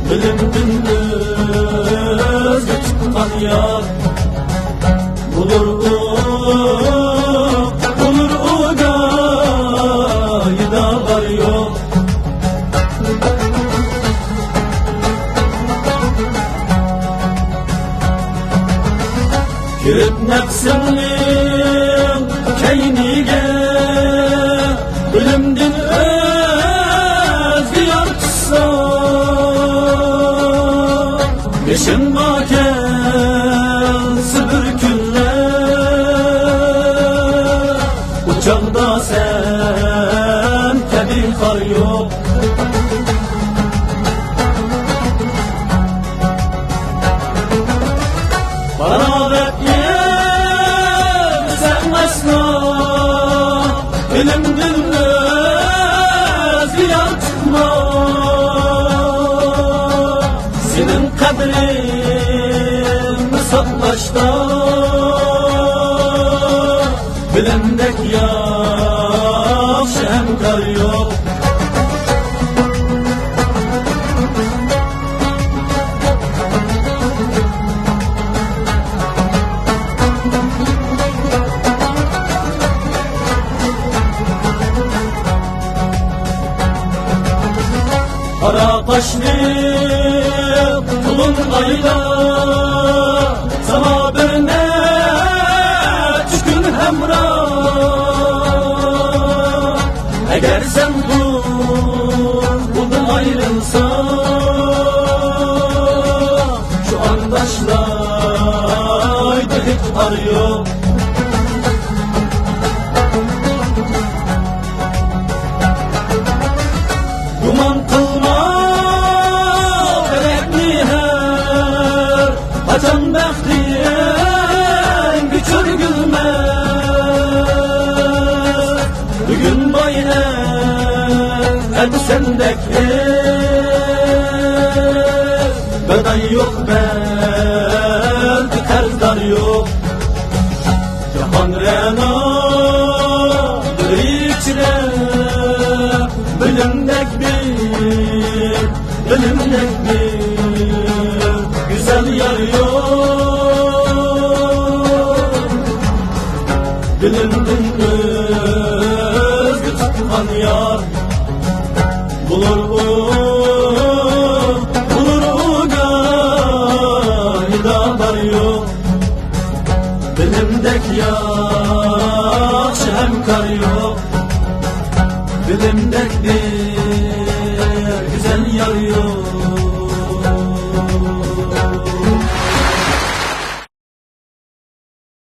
bilimdin özü çıkkan yar. Bulur o gayda var yok. Girip nefsimnin keynige, bilimdin özü yar çıksa. Beşin makelsi bir günler, uçağda sen kebi kar yok. Beraber sen asla bilimdin özü yar çıkma. Senin kadrin saklaşta, bilimdek yaxşı hemkar yok. Kara kaşlı kulun ayla, sana bir ne gün hemrah. Eğer sen bundan ayrılsan, şu andaşlaydı hiç arıyor. Duman kılma gerekli her, açan bekleyen güçür gülmez. Bugün bayne hadi sendeki, beday yok belki terzdar yok. Cahan rena içine, bilimdek bir güzel yar yok. Bilimdin özü çıkkan yar. Bulur o gayda var yok. Bilimdek yaxşı hemkar yok. Bilimdek bir